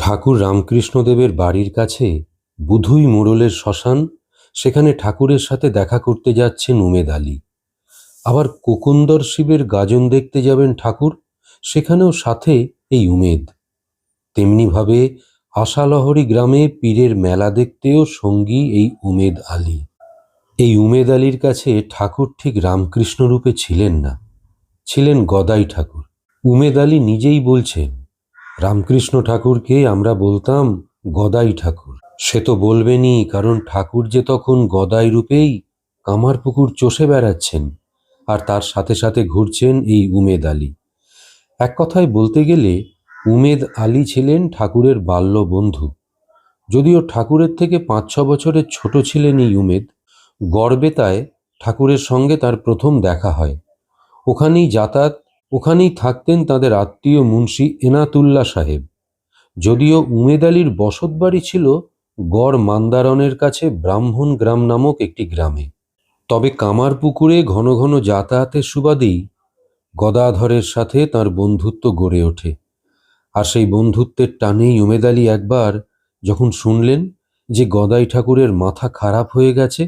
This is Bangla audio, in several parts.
ঠাকুর রামকৃষ্ণদেবের বাড়ির কাছে বুধুই মোড়লের শ্মশান, সেখানে ঠাকুরের সাথে দেখা করতে যাচ্ছেন উমেদ আলী। আবার কোকুন্দর শিবের গাজন দেখতে যাবেন ঠাকুর, সেখানেও সাথে এই উমেদ। তেমনিভাবে আশালহরী গ্রামে পীরের মেলা দেখতেও সঙ্গী এই উমেদ আলী। এই উমেদ আলীর কাছে ঠাকুর ঠিক রামকৃষ্ণ রূপে ছিলেন না, ছিলেন গদাই ঠাকুর। উমেদ আলী নিজেই বলছেন, রামকৃষ্ণ ঠাকুরকে আমরা বলতাম গদাই ঠাকুর। সে তো বলবেনই, কারণ ঠাকুর যে তখন গদাই রূপেই কামারপুকুর চষে বেড়াচ্ছেন, আর তার সাথে সাথে ঘুরছেন এই উমেদ আলী। এক কথায় বলতে গেলে উমেদ আলী ছিলেন ঠাকুরের বাল্য বন্ধু। যদিও ঠাকুরের থেকে 5-6 বছরের ছোট ছিলেন এই উমেদ। গড়বেতায় ঠাকুরের সঙ্গে তার প্রথম দেখা হয়। ওখানেই যাতায়াত, ওখানেই থাকতেন তাদের আত্মীয় মুন্সি এনাতুল্লাহ সাহেব। যদিও উমেদ আলীর বসত বাড়ি ছিল গড় মান্দারণের কাছে ব্রাহ্মণ গ্রাম নামক একটি গ্রামে। তবে কামারপুকুরে ঘন ঘন যাতায়াতের সুবাদেই গদাধরের সাথে তার বন্ধুত্ব গড়ে ওঠে। আর সেই বন্ধুত্বের টানেই উমেদ আলী একবার যখন শুনলেন যে গদাই ঠাকুরের মাথা খারাপ হয়ে গেছে,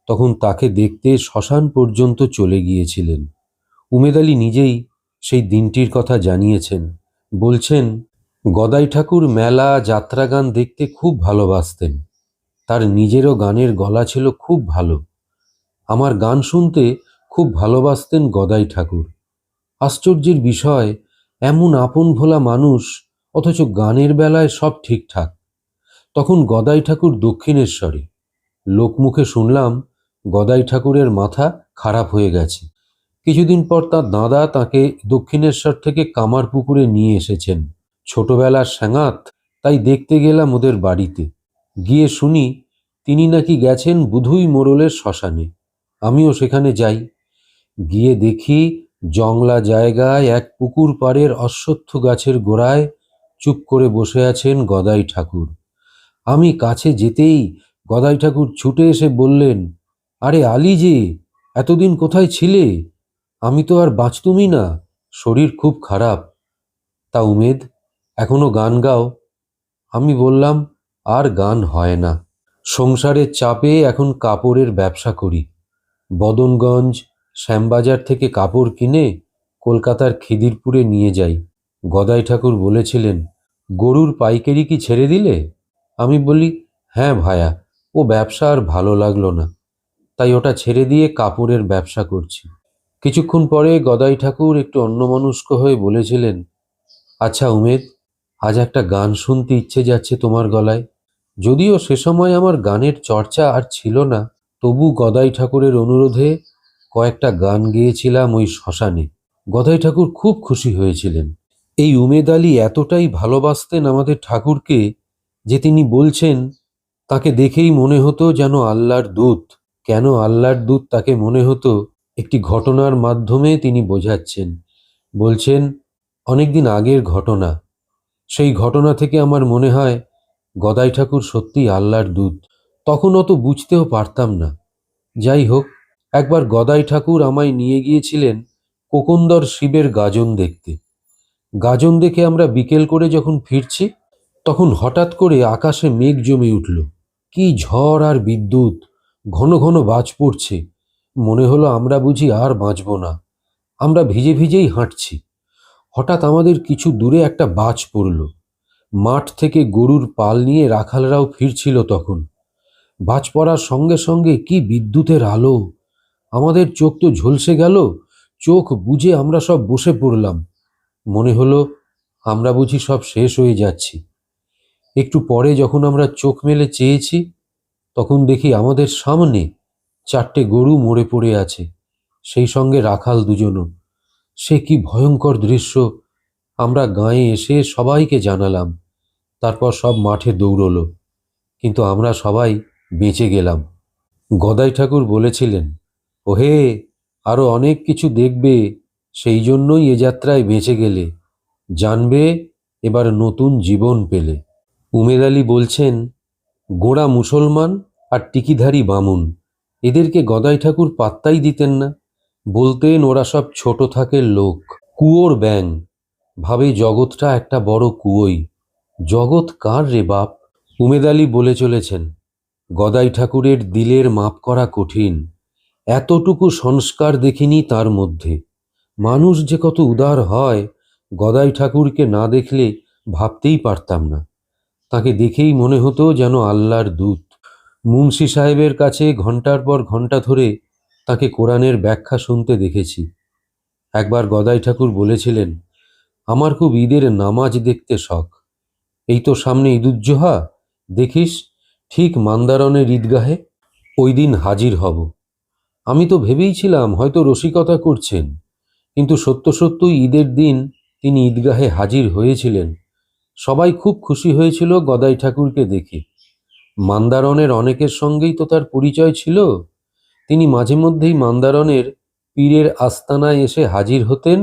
তখন তাকে দেখতে শ্মশান পর্যন্ত চলে গিয়েছিলেন। উমেদ আলী নিজেই সেই দিনটির কথা জানিয়েছেন। বলছেন, গদাই ঠাকুর মেলা যাত্রা গান দেখতে খুব ভালোবাসতেন। তার নিজেরও গানের গলা ছিল খুব ভালো। আমার গান শুনতে খুব ভালোবাসতেন গদাই ঠাকুর। আশ্চর্যের বিষয়, এমন আপন ভোলা মানুষ, অথচ গানের বেলায় সব ঠিকঠাক। তখন গদাই ঠাকুর দক্ষিণেশ্বরে। লোকমুখে শুনলাম গদাই ঠাকুরের মাথা খারাপ হয়ে গেছে। কিছুদিন পর তার দাদা তাকে দক্ষিণেশ্বর থেকে কামারপুকুরে নিয়ে এসেছেন। ছোটবেলার স্যাঙাত, তাই দেখতে গেলাম ওদের বাড়িতে। গিয়ে শুনি তিনি নাকি গেছেন বুধুই মোড়লের শ্মশানে। আমিও সেখানে যাই। গিয়ে দেখি জংলা জায়গায় এক পুকুর পাড়ের অশ্বত্থ গাছের গোড়ায় চুপ করে বসে আছেন গদাই ঠাকুর। আমি কাছে যেতেই গদাই ঠাকুর ছুটে এসে বললেন, আরে আলী যে, এতদিন কোথায় ছিলে? আমি তো আর বাঁচতুমই না, শরীর খুব খারাপ। তা উমেদ, এখনো গান গাও? আমি বললাম, আর গান হয় না। সংসারের চাপে এখন কাপড়ের ব্যবসা করি। বদনগঞ্জ, শ্যামবাজার থেকে কাপড় কিনে কলকাতার খিদিরপুরে নিয়ে যাই। গদাই ঠাকুর বলেছিলেন, গরুর পাইকারি কি ছেড়ে দিলে? আমি বলি, হ্যাঁ ভায়া, ও ব্যবসা আর ভালো লাগলো না, তাই ওটা ছেড়ে দিয়ে কাপড়ের ব্যবসা করছি। কিছুক্ষণ পরে গদাই ঠাকুর একটু অন্যমনস্ক হয়ে বলেছিলেন, আচ্ছা উমেদ, আজ একটা গান শুনতে ইচ্ছে যাচ্ছে তোমার গলায়। যদিও সে সময় আমার গানের চর্চা আর ছিল না, তবু গদাই ঠাকুরের অনুরোধে কয়েকটা গান গেয়েছিলাম ওই শ্মশানে। গদাই ঠাকুর খুব খুশি হয়েছিলেন। এই উমেদ আলী এতটাই ভালোবাসতেন আমাদের ঠাকুরকে যে তিনি বলছেন, তাকে দেখেই মনে হতো যেন আল্লাহর দূত। কেন আল্লাহর দূত তাকে মনে হতো, একটি ঘটনার মাধ্যমে তিনি বোঝাচ্ছেন। বলছেন, অনেকদিন আগের ঘটনা। সেই ঘটনা থেকে আমার মনে হয় গদাই ঠাকুর সত্যিই আল্লাহর দূত। তখন অত বুঝতেও পারতাম না। যাই হোক, একবার গদাই ঠাকুর আমায় নিয়ে গিয়েছিলেন কোকুন্দর শিবের গাজন দেখতে। গাজন দেখে আমরা বিকেল করে যখন ফিরছি, তখন হঠাৎ করে আকাশে মেঘ জমে উঠল। কি ঝড় আর বিদ্যুৎ! ঘন ঘন বাজ পড়ছে। মনে হলো আমরা বুঝি আর বাঁচব না। আমরা ভিজে ভিজেই হাঁটছি। হঠাৎ আমাদের কিছু দূরে একটা বাজ পড়ল। মাঠ থেকে গরুর পাল নিয়ে রাখালরাও ফিরছিল তখন। বাজ পড়ার সঙ্গে সঙ্গে কি বিদ্যুতের আলো! আমাদের চোখ তো ঝলসে গেল। চোখ বুজে আমরা সব বসে পড়লাম। মনে হলো আমরা বুঝি সব শেষ হয়ে যাচ্ছি। একটু পরে যখন আমরা চোখ মেলে চেয়েছি, তখন দেখি আমাদের সামনে 4টে গরু মরে পড়ে আছে, সেই সঙ্গে রাখাল দুজনও। সে কি ভয়ঙ্কর দৃশ্য! আমরা গাঁয়ে এসে সবাইকে জানালাম। তারপর সব মাঠে দৌড়লো, কিন্তু আমরা সবাই বেঁচে গেলাম। গদাই ঠাকুর বলেছিলেন, ওহে, আরো অনেক কিছু দেখবে, সেই জন্যই এ যাত্রায় বেঁচে গেলে। জানবে এবার নতুন জীবন পেলে। উমেদ আলী বলছেন, গোঁড়া মুসলমান আর টিকিধারী বামুন, এদেরকে গদাই ঠাকুর পাত্তাই দিতেন না। বলতেন ওরা সব ছোট থাকের লোক, কুয়োর ব্যাঙ, ভাবে জগৎটা একটা বড় কুয়োই। জগৎ কার রে বাপ? উমেদ আলী বলে চলেছেন, গদাই ঠাকুরের দিলের মাপ করা কঠিন। এতটুকু সংস্কার দেখিনি তার মধ্যে। মানুষ যে কত উদার হয়, গদাই ঠাকুরকে না দেখলে ভাবতেই পারতাম না। তাকে দেখেই মনে হতো যেন আল্লাহর দূত। মুন্সি সাহেবের কাছে ঘন্টার পর ঘন্টা ধরে তাকে কোরআনের ব্যাখ্যা শুনতে দেখেছি। একবার গদাই ঠাকুর বলেছিলেন, আমার খুব ঈদের নামাজ দেখতে শখ। এই তো সামনে ঈদুজ্জোহা, দেখিস ঠিক মান্দারনের ঈদগাহে ওই দিন হাজির হব। আমি তো ভেবেইছিলাম হয়তো রসিকতা করছেন, কিন্তু সত্য সত্যই ঈদের দিন তিনি ঈদগাহে হাজির হয়েছিলেন। সবাই খুব খুশি হয়েছিল গদাই ঠাকুরকে দেখে। মান্দারনের অনেকের সঙ্গেই তো তার পরিচয় ছিল। তিনি মাঝে মধ্যেই মান্দারনের পীরের আস্তানায় এসে হাজির হতেন,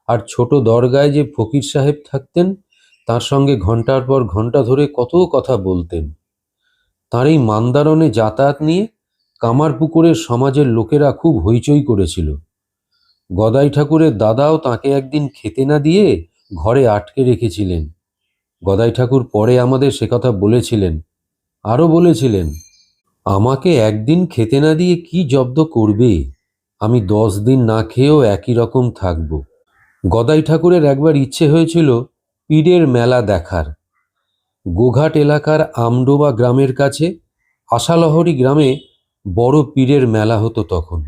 আর ছোট দরগায় যে ফকির সাহেব থাকতেন তার সঙ্গে ঘন্টার পর ঘন্টা ধরে কত কথা বলতেন। তার এই মান্দারনে যাতায়াত নিয়ে কামারপুকুরের সমাজের লোকেরা খুব হইচই করেছিল। গদাই ঠাকুরের দাদাও তাকে একদিন খেতে না দিয়ে ঘরে আটকে রেখেছিলেন। গদাই ঠাকুর পরে আমাদের সে কথা বলেছিলেন। আরও বলেছিলেন, আমাকে একদিন খেতে না দিয়ে কি জব্দ করবে? আমি 10 দিন না খেয়েও একই রকম থাকব। গদাই ঠাকুরের একবার ইচ্ছে হয়েছিল পীরের মেলা দেখার। গোঘাট এলাকার আমডোবা গ্রামের কাছে আশালহরী গ্রামে বড় পীরের মেলা হতো তখন।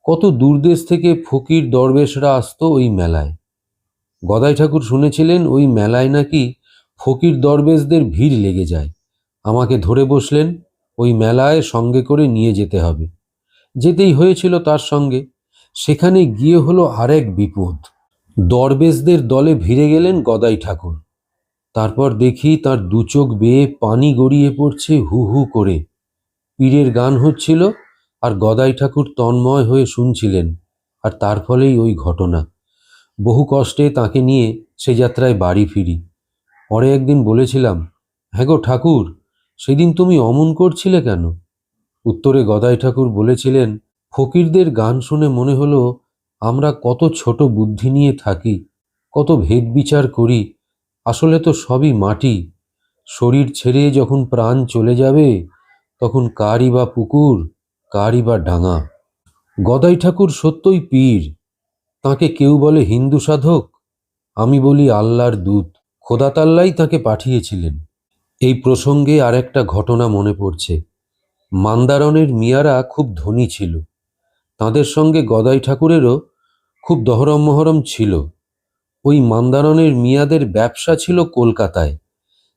কত দূরদেশ থেকে ফকির দরবেশরা আসতো ওই মেলায়। গদাই ঠাকুর শুনেছিলেন ওই মেলায় নাকি ফকির দরবেশদের ভিড় লেগে যায়। আমাকে ধরে বসলেন, ওই মেলায় সঙ্গে করে নিয়ে যেতে হবে। যেতেই হয়েছিল তার সঙ্গে। সেখানে গিয়ে হলো আরেক বিপদ। দরবেশদের দলে ভিড়ে গেলেন গদাই ঠাকুর। তারপর দেখি তার দু চোখ বেয়ে পানি গড়িয়ে পড়ছে হু হু করে। পীরের গান হচ্ছিল আর গদাই ঠাকুর তন্ময় হয়ে শুনছিলেন, আর তার ফলেই ওই ঘটনা। বহু কষ্টে তাকে নিয়ে সে যাত্রায় বাড়ি ফিরি। পরে একদিন বলেছিলাম, হ্যাঁ গো ঠাকুর, সেদিন তুমি অমন করছিলে কেন? উত্তরে গদাই ঠাকুর বলেছিলেন, ফকিরদের গান শুনে মনে হলো আমরা কত ছোট বুদ্ধি নিয়ে থাকি, কত ভেদ বিচার করি। আসলে তো সবই মাটি। শরীর ছেড়ে যখন প্রাণ চলে যাবে তখন কারই বা পুকুর, কারই বা ডাঙা। গদাই ঠাকুর সত্যই পীর। তাকে কেউ বলে হিন্দু সাধক, আমি বলি আল্লাহর দূত। খোদাতাল্লাই তাকে পাঠিয়েছিলেন। এই প্রসঙ্গে আর একটা ঘটনা মনে পড়ছে। মান্দারনের মিয়ারা খুব ধনী ছিল। তাদের সঙ্গে গদাই ঠাকুরেরও খুব দহরম মহরম ছিল। ওই মান্দারনের মিয়াদের ব্যবসা ছিল কলকাতায়।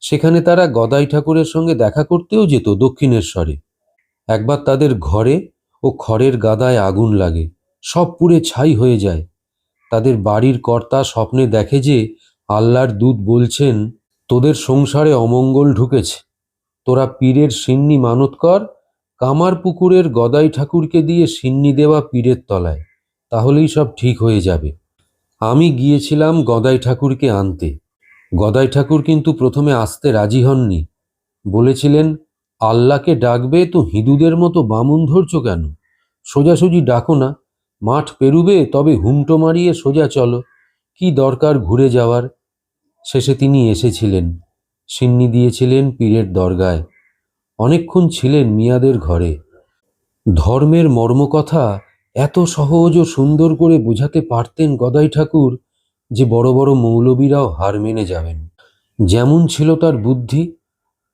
সেখানে তারা গদাই ঠাকুরের সঙ্গে দেখা করতেও যেত দক্ষিণেশ্বরে। একবার তাদের ঘরে ও খড়ের গাদায় আগুন লাগে, সব পুড়ে ছাই হয়ে যায়। তাদের বাড়ির কর্তা স্বপ্নে দেখে যে আল্লাহর দূত বলছেন, তোদের সংসারে অমঙ্গল ঢুকেছে, তোরা পীরের সিন্নি মানত কর, কামার পুকুরের গদাই ঠাকুরকে দিয়ে সিন্নি দেওয়া পীরের তলায়, তাহলেই সব ঠিক হয়ে যাবে। আমি গিয়েছিলাম গদাই ঠাকুরকে আনতে। গদাই ঠাকুর কিন্তু প্রথমে আসতে রাজি হননি। বলেছিলেন, আল্লাহকে ডাকবে তো হিঁদুদের মতো বামুন ধরছ কেন? সোজাসুজি ডাকো না, মাঠ পেরুবে তবে হুমটো মারিয়ে সোজা চলো, কি দরকার ঘুরে যাওয়ার? শেষে তিনি এসেছিলেন, সিন্নি দিয়েছিলেন পীরের দরগায়। অনেকক্ষণ ছিলেন মিয়াদের ঘরে। ধর্মের মর্মকথা এত সহজ ও সুন্দর করে বোঝাতে পারতেন গদাই ঠাকুর যে বড় বড় মৌলবীরাও হার মেনে যাবেন। যেমন ছিল তার বুদ্ধি,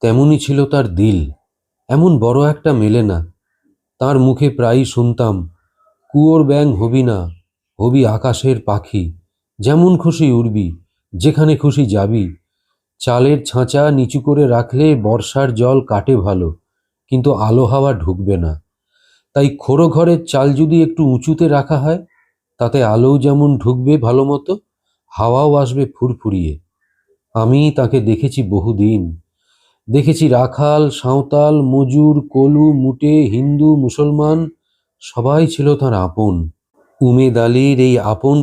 তেমনই ছিল তার দিল। এমন বড় একটা মেলে না। তার মুখে প্রায়ই শুনতাম, কুয়োর ব্যাঙ হবি না, হবি আকাশের পাখি, যেমন খুশি উড়বি, যেখানে খুশি যাবি। চালের ছাঁচা নিচু করে রাখলে বর্ষার জল কাটে ভালো, কিন্তু আলো হাওয়া ঢুকবে না। তাই খোড়ো ঘরের চাল যদি একটু উঁচুতে রাখা হয়, তাতে আলোও যেমন ঢুকবে ভালো মতো, হাওয়াও আসবে ফুরফুরিয়ে। আমি তাকে দেখেছি বহুদিন। দেখেছি রাখাল, সাঁওতাল, মজুর, কলু, মুটে, হিন্দু, মুসলমান সবাই ছিল তার আপন। উমেদ আলীর এই আপন